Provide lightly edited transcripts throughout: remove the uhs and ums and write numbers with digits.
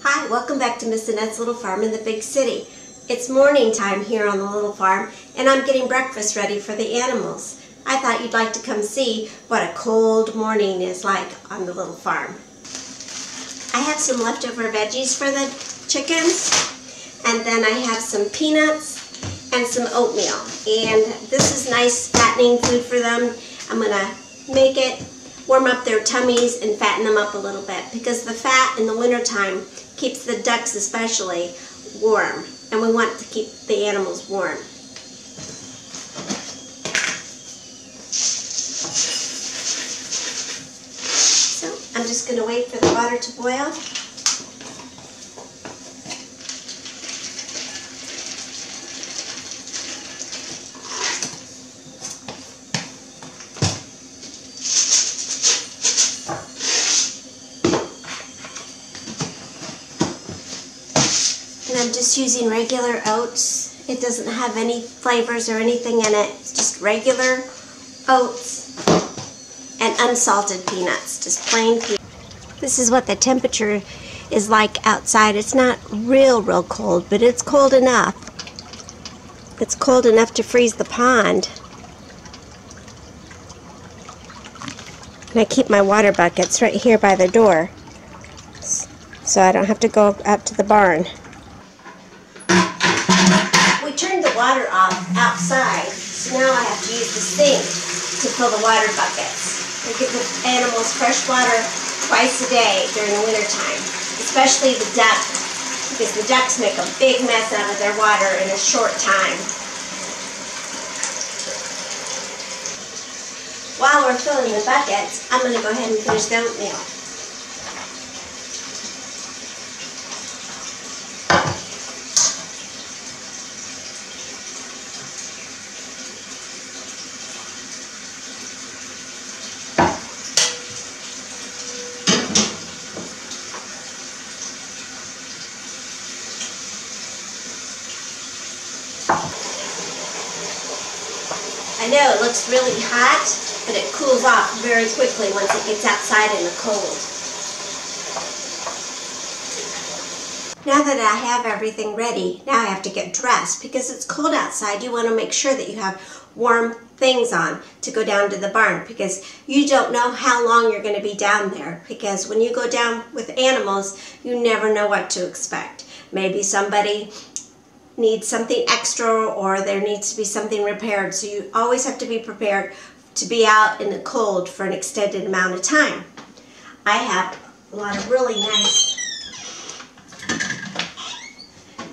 Hi, welcome back to Miss Annette's Little Farm in the Big City. It's morning time here on the little farm, and I'm getting breakfast ready for the animals. I thought you'd like to come see what a cold morning is like on the little farm. I have some leftover veggies for the chickens, and then I have some peanuts and some oatmeal. And this is nice fattening food for them. I'm going to make it, warm up their tummies, and fatten them up a little bit, because the fat in the wintertime keeps the ducks especially warm, and we want to keep the animals warm. So I'm just going to wait for the water to boil. And I'm just using regular oats. It doesn't have any flavors or anything in it. It's just regular oats and unsalted peanuts, just plain peanuts. This is what the temperature is like outside. It's not real cold, but it's cold enough. It's cold enough to freeze the pond. And I keep my water buckets right here by the door, so I don't have to go out to the barn. We turned the water off outside, so now I have to use the sink to fill the water buckets. We give the animals fresh water twice a day during the winter time, especially the duck, because the ducks make a big mess out of their water in a short time. While we're filling the buckets, I'm going to go ahead and finish the oatmeal. I know it looks really hot, but it cools off very quickly once it gets outside in the cold. Now that I have everything ready, now I have to get dressed. Because it's cold outside, you want to make sure that you have warm things on to go down to the barn, because you don't know how long you're going to be down there. Because when you go down with animals, you never know what to expect. Maybe somebody needs something extra, or there needs to be something repaired. So you always have to be prepared to be out in the cold for an extended amount of time. I have a lot of really nice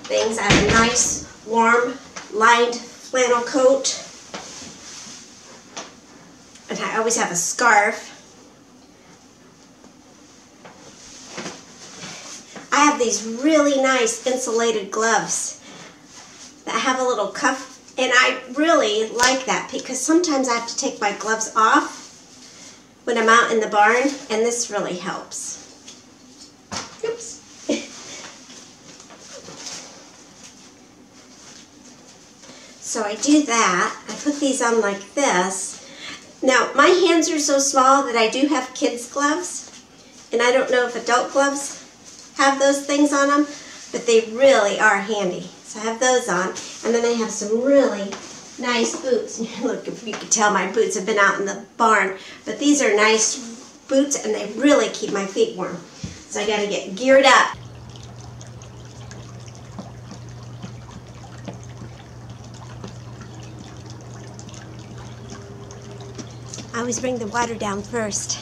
things. I have a nice warm lined flannel coat, and I always have a scarf. I have these really nice insulated gloves that have a little cuff, and I really like that, because sometimes I have to take my gloves off when I'm out in the barn, and this really helps. Oops. So I do that. I put these on like this. Now, my hands are so small that I do have kids' gloves, and I don't know if adult gloves have those things on them, but they really are handy. So I have those on, and then I have some really nice boots. Look, if you can tell, my boots have been out in the barn, but these are nice boots, and they really keep my feet warm. So I got to get geared up. I always bring the water down first.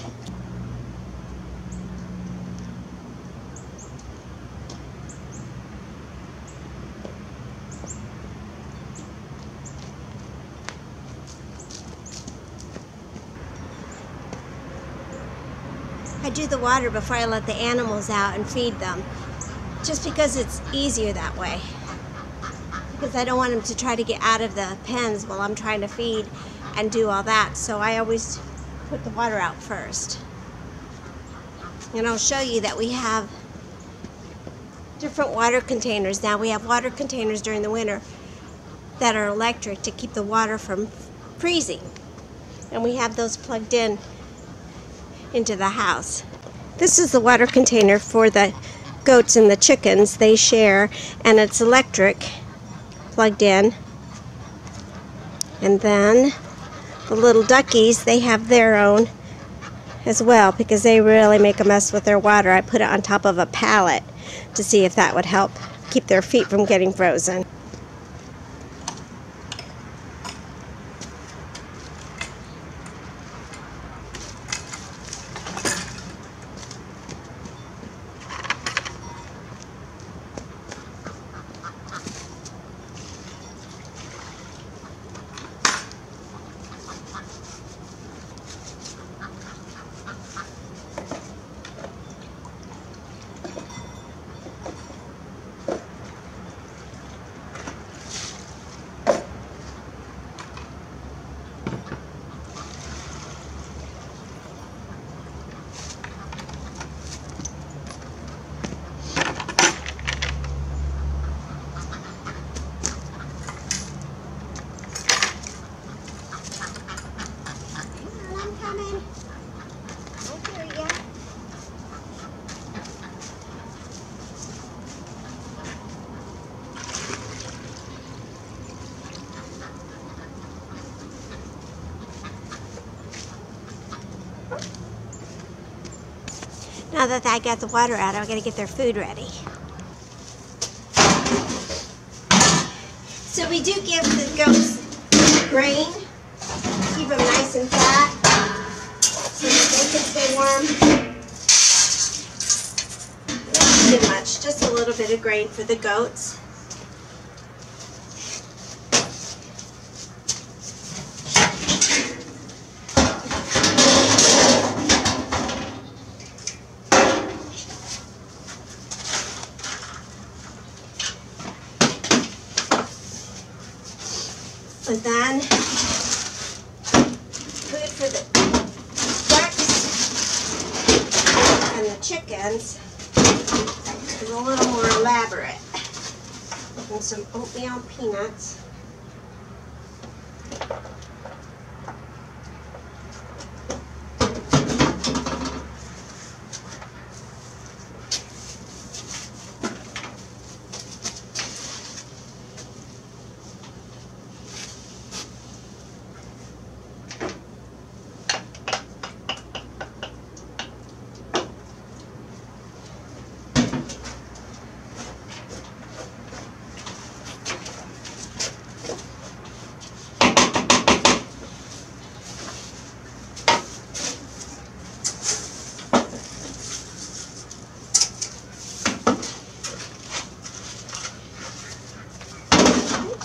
I do the water before I let the animals out and feed them, just because it's easier that way. Because I don't want them to try to get out of the pens while I'm trying to feed and do all that, so I always put the water out first. And I'll show you that we have different water containers now. We have water containers during the winter that are electric to keep the water from freezing. And we have those plugged in into the house. This is the water container for the goats and the chickens, they share, and it's electric, plugged in. And then the little duckies, they have their own as well, because they really make a mess with their water. I put it on top of a pallet to see if that would help keep their feet from getting frozen. Now that I got the water out, I'm going to get their food ready. So we do give the goats grain, keep them nice and fat, so that they can stay warm. Not too much, just a little bit of grain for the goats. And then food for the ducks and the chickens is a little more elaborate. And some oatmeal and peanuts.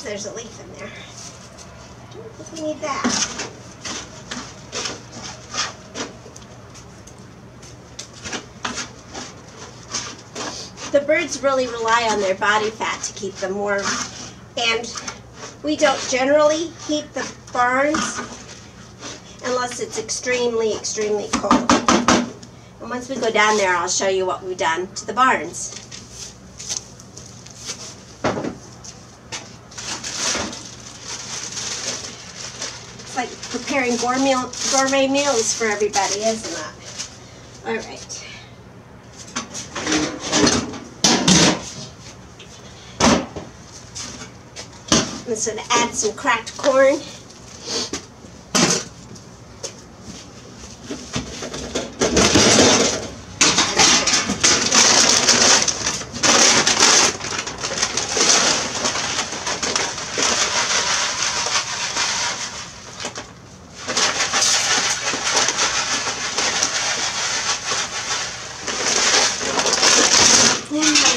There's a leaf in there. I don't think we need that. The birds really rely on their body fat to keep them warm, and we don't generally heat the barns unless it's extremely, extremely cold. And once we go down there, I'll show you what we've done to the barns. Like preparing gourmet meals for everybody, isn't it? All right. I'm just going to add some cracked corn.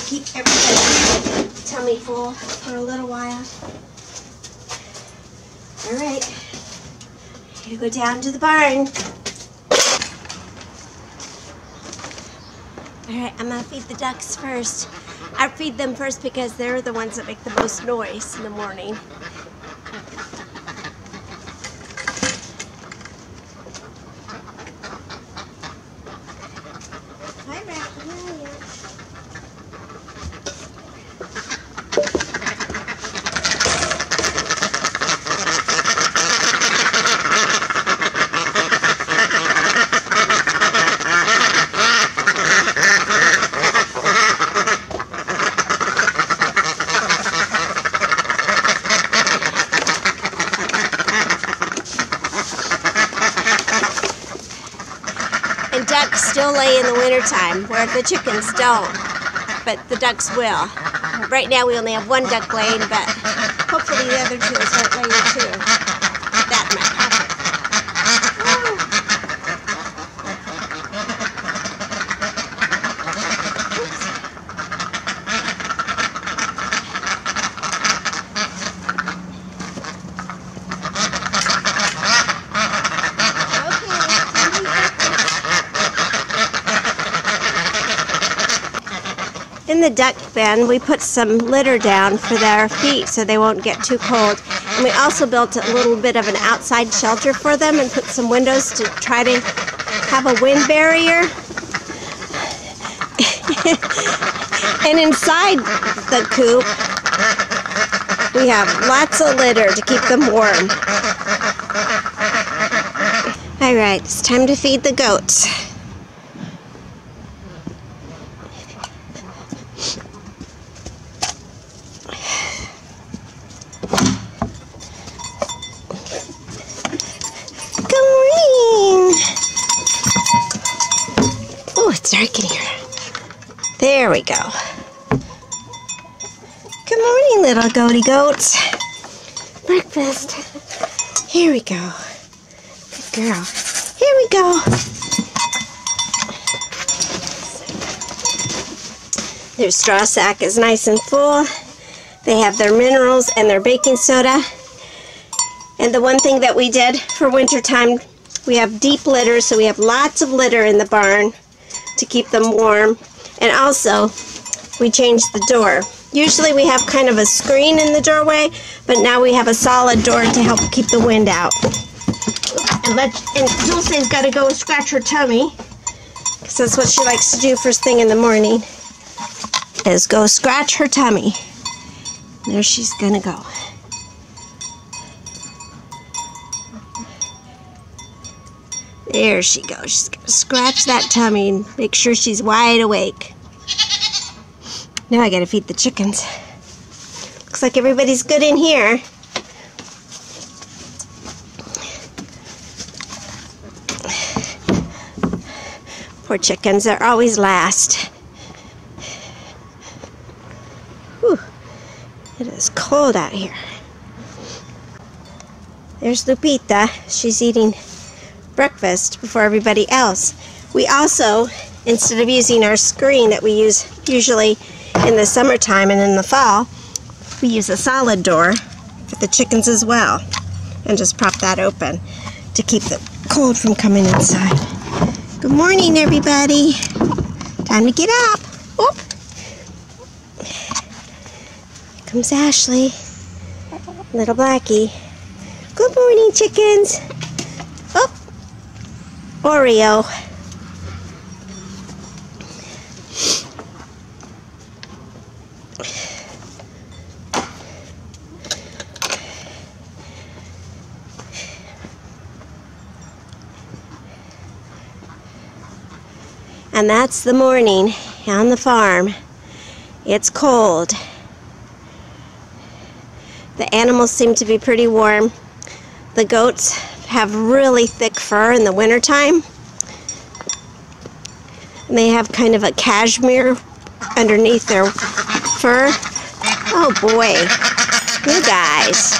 Keep everybody's tummy full for a little while. All right, here we go down to the barn. All right, I'm gonna feed the ducks first. I feed them first because they're the ones that make the most noise in the morning. Hi, Raphael. still lay in the wintertime, where the chickens don't, but the ducks will. Right now we only have one duck laying, but hopefully the other two will start laying too. Put that in my pocket. In the duck pen, we put some litter down for their feet so they won't get too cold. And we also built a little bit of an outside shelter for them and put some windows to try to have a wind barrier. And inside the coop, we have lots of litter to keep them warm. All right, it's time to feed the goats. It's dark in here. There we go. Good morning, little goaty goats. Breakfast. Here we go. Good girl. Here we go. Their straw sack is nice and full. They have their minerals and their baking soda. And the one thing that we did for wintertime, we have deep litter, so we have lots of litter in the barn to keep them warm. And also, we changed the door. Usually we have kind of a screen in the doorway, but now we have a solid door to help keep the wind out. And Dulce's got to go scratch her tummy, because that's what she likes to do first thing in the morning, is go scratch her tummy. There she's going to go. There she goes. She's going to scratch that tummy and make sure she's wide awake. Now I got to feed the chickens. Looks like everybody's good in here. Poor chickens, they're always last. Whew. It is cold out here. There's Lupita. She's eating breakfast before everybody else. We also, instead of using our screen that we use usually in the summertime and in the fall, we use a solid door for the chickens as well, and just prop that open to keep the cold from coming inside. Good morning, everybody. Time to get up. Whoop. Here comes Ashley, little Blackie. Good morning, chickens. Oh, Oreo. And that's the morning on the farm. It's cold. The animals seem to be pretty warm. The goats have really thick fur in the wintertime. And they have kind of a cashmere underneath their fur. Oh boy, you guys.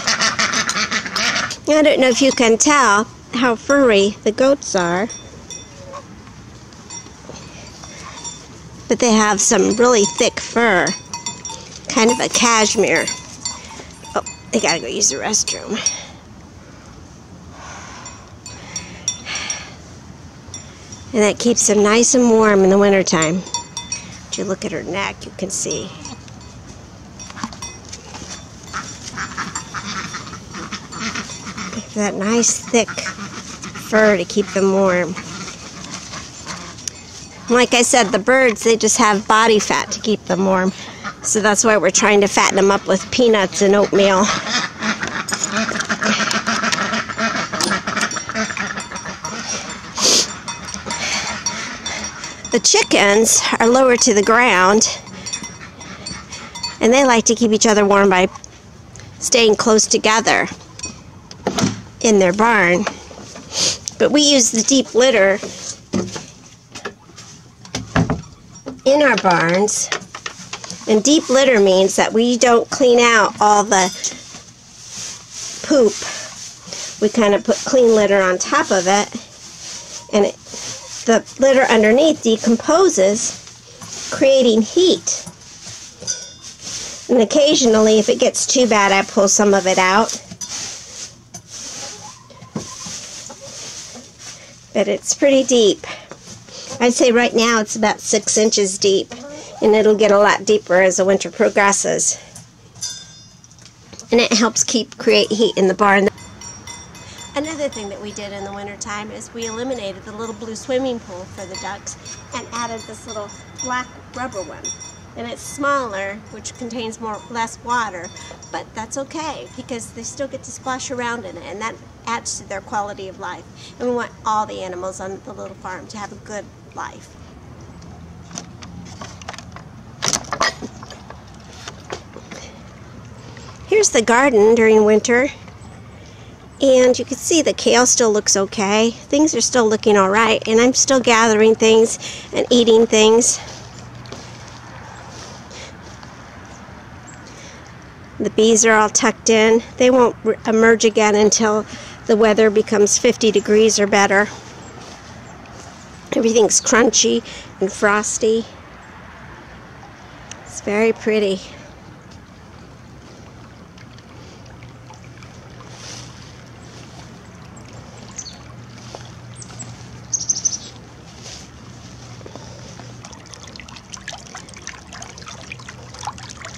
I don't know if you can tell how furry the goats are, but they have some really thick fur, kind of a cashmere. Oh, they gotta go use the restroom. And that keeps them nice and warm in the wintertime. If you look at her neck, you can see. That nice thick fur to keep them warm. Like I said, the birds, they just have body fat to keep them warm. So that's why we're trying to fatten them up with peanuts and oatmeal. The chickens are lower to the ground, and they like to keep each other warm by staying close together in their barn. But we use the deep litter in our barns. And deep litter means that we don't clean out all the poop. We kind of put clean litter on top of it, and the litter underneath decomposes, creating heat. And occasionally, if it gets too bad, I pull some of it out. But it's pretty deep. I'd say right now it's about 6 inches deep, and it'll get a lot deeper as the winter progresses. And it helps create heat in the barn. Another thing that we did in the wintertime is we eliminated the little blue swimming pool for the ducks and added this little black rubber one. And it's smaller, which contains less water, but that's okay because they still get to splash around in it, and that adds to their quality of life. And we want all the animals on the little farm to have a good life. Here's the garden during winter, and you can see the kale still looks okay. Things are still looking all right, and I'm still gathering things and eating things. The bees are all tucked in. They won't emerge again until the weather becomes 50 degrees or better. Everything's crunchy and frosty. It's very pretty.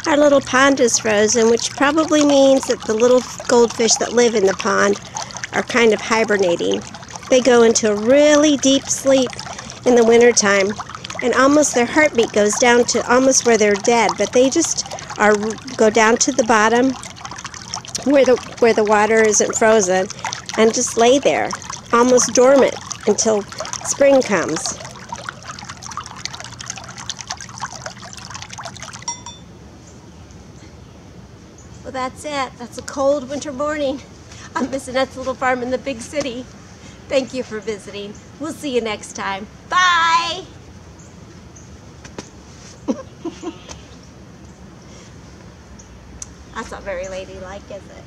Our little pond is frozen, which probably means that the little goldfish that live in the pond are kind of hibernating. They go into a really deep sleep in the wintertime, and almost their heartbeat goes down to almost where they're dead, but they just go down to the bottom where the water isn't frozen and just lay there, almost dormant until spring comes. Well, that's it. That's a cold winter morning on Miss Annette's little farm in the big city. Thank you for visiting. We'll see you next time. Bye! That's not very ladylike, is it?